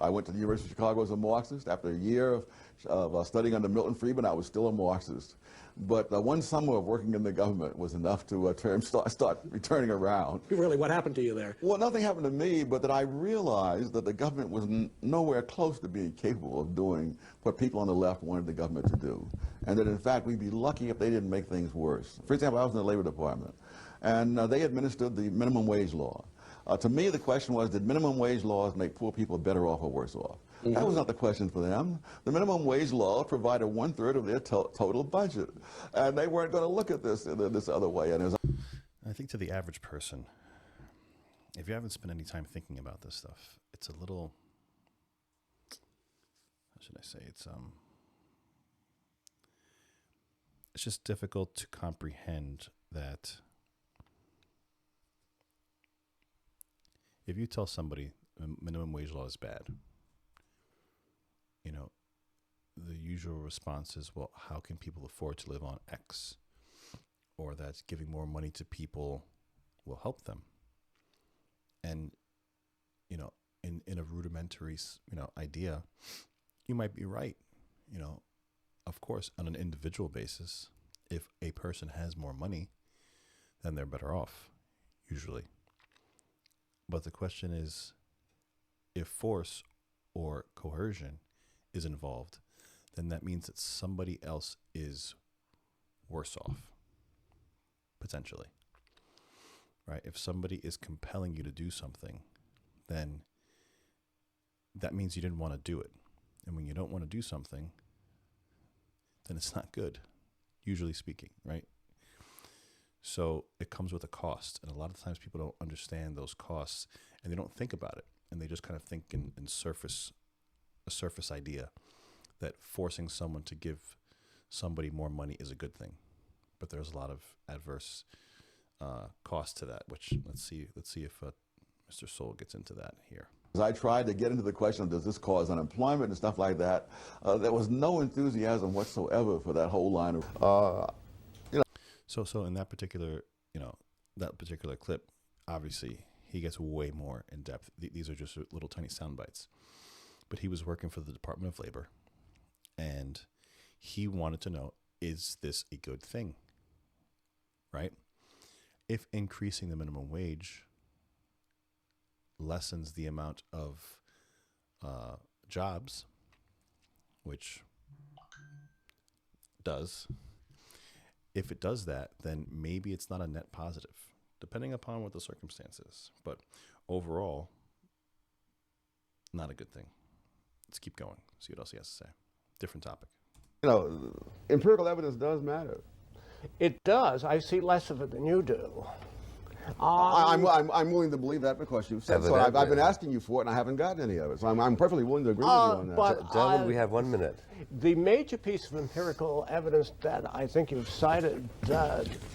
I went to the University of Chicago as a Marxist. After a year of studying under Milton Friedman, I was still a Marxist. But one summer of working in the government was enough to start returning around. Really, what happened to you there? Well, nothing happened to me, but that I realized that the government was nowhere close to being capable of doing what people on the left wanted the government to do. And that, in fact, we'd be lucky if they didn't make things worse. For example, I was in the Labor Department, and they administered the minimum wage law. To me, the question was, did minimum wage laws make poor people better off or worse off? That was not the question for them. The minimum wage law provided 1/3 of their total budget, and they weren't going to look at this other way. And I think to the average person, if you haven't spent any time thinking about this stuff, it's a little, how should I say, it's just difficult to comprehend that if you tell somebody minimum wage law is bad, you know, the usual response is, well, how can people afford to live on X? Or that giving more money to people will help them. And, you know, in a rudimentary, idea, you might be right. You know, of course, on an individual basis, if a person has more money, then they're better off, usually. But the question is, if force or coercion is involved, then that means that somebody else is worse off, potentially, right? If somebody is compelling you to do something, then that means you didn't want to do it. And when you don't want to do something, then it's not good, usually speaking, right? So it comes with a cost. And a lot of times people don't understand those costs and they don't think about it. And they just kind of think in a surface idea that forcing someone to give somebody more money is a good thing. But there's a lot of adverse cost to that, which let's see if Mr. Sowell gets into that here. As I tried to get into the question of does this cause unemployment and stuff like that, there was no enthusiasm whatsoever for that whole line of, So in that particular, clip, obviously he gets way more in depth. These are just little tiny sound bites. But he was working for the Department of Labor, and he wanted to know, is this a good thing? Right? If increasing the minimum wage lessens the amount of jobs, which does, if it does that, then maybe it's not a net positive, depending upon what the circumstance is. But overall, not a good thing. Let's keep going, see what else he has to say. Different topic. Empirical evidence does matter. It does. I see less of it than you do. I'm willing to believe that because you've said so. I've been asking you for it, and I haven't gotten any of it. So I'm perfectly willing to agree with you on that. But Gentlemen, we have 1 minute. The major piece of empirical evidence that I think you've cited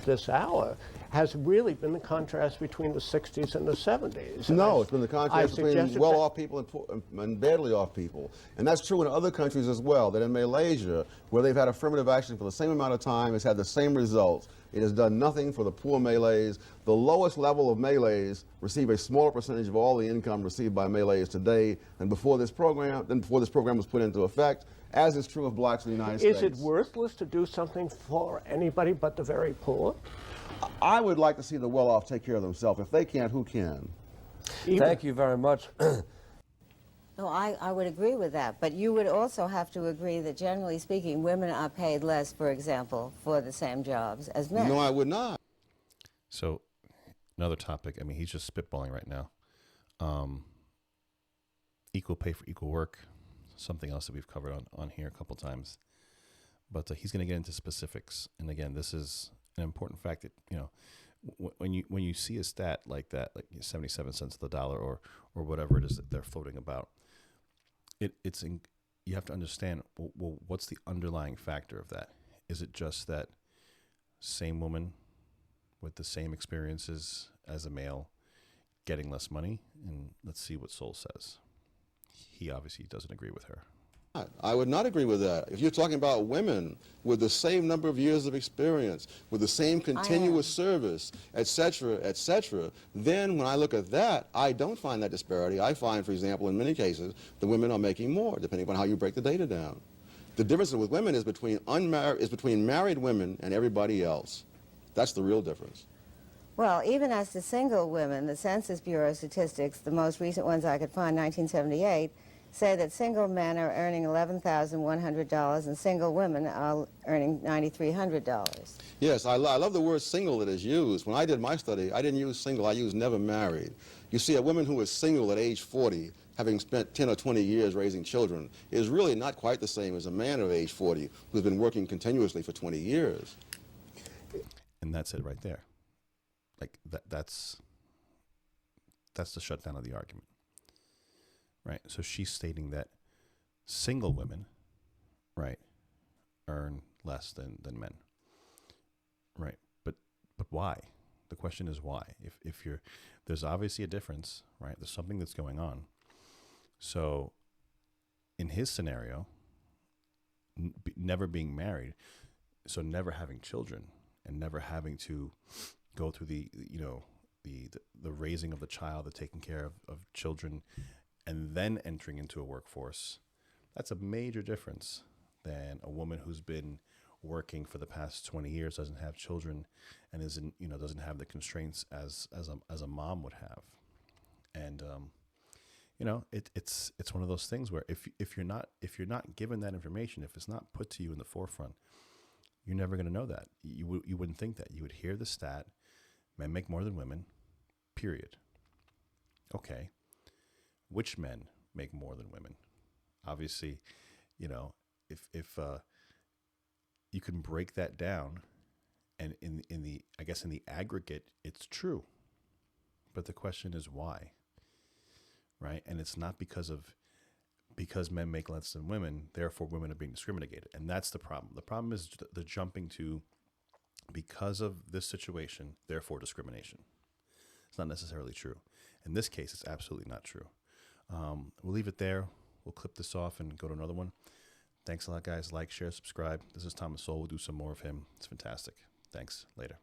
this hour has really been the contrast between the 60s and the 70s. No, it's been the contrast between well-off people and badly off people. And that's true in other countries as well, that in Malaysia, where they've had affirmative action for the same amount of time, it's had the same results. It has done nothing for the poor Malays. The lowest level of Malays receive a smaller percentage of all the income received by Malays today than before this program was put into effect, as is true of blacks in the United States. Is it worthless to do something for anybody but the very poor? I would like to see the well-off take care of themselves. If they can't, who can? Thank you very much. No, I would agree with that, but you would also have to agree that generally speaking, women are paid less, for example, for the same jobs as men. No, I would not. So another topic, I mean, he's just spitballing right now. Equal pay for equal work, something else that we've covered on here a couple times. But he's going to get into specifics. And again, this is an important fact that, when you see a stat like that, like 77 cents of the dollar or whatever it is that they're floating about, you have to understand, well, what's the underlying factor of that? Is it just that same woman with the same experiences as a male getting less money? And let's see what Sowell says. He obviously doesn't agree with her. I would not agree with that. If you're talking about women with the same number of years of experience, with the same continuous service, et cetera, then when I look at that, I don't find that disparity. I find, for example, in many cases, the women are making more, depending upon how you break the data down. The difference with women is between married women and everybody else. That's the real difference. Well, even as to single women, the Census Bureau statistics, the most recent ones I could find, 1978, say that single men are earning $11,100 and single women are earning $9,300. Yes, I love the word single that is used. When I did my study, I didn't use single, I used never married. You see, a woman who is single at age 40, having spent 10 or 20 years raising children, is really not quite the same as a man of age 40 who's been working continuously for 20 years. And that's it right there. Like that's the shutdown of the argument. Right. So she's stating that single women, right, earn less than men. Right. But why? The question is why? If you're, there's obviously a difference, right? There's something that's going on. So in his scenario, never being married, so never having children and never having to go through the raising of the child, the taking care of children, and then entering into a workforce, that's a major difference than a woman who's been working for the past 20 years, doesn't have children, and doesn't have the constraints as a mom would have. And it's one of those things where if you're not given that information, if it's not put to you in the forefront, you're never going to know that. You wouldn't think that. You would hear the stat, men make more than women, period. Okay. Which men make more than women? Obviously, if you can break that down, and in the aggregate, it's true. But the question is why, right? And it's not because men make less than women, therefore women are being discriminated. And that's the problem. The problem is the jumping to, because of this situation, therefore discrimination. It's not necessarily true. In this case, it's absolutely not true. We'll leave it there. We'll clip this off and go to another one. Thanks a lot, guys. Like, share, subscribe. This is Thomas Sowell. We'll do some more of him. It's fantastic. Thanks. Later.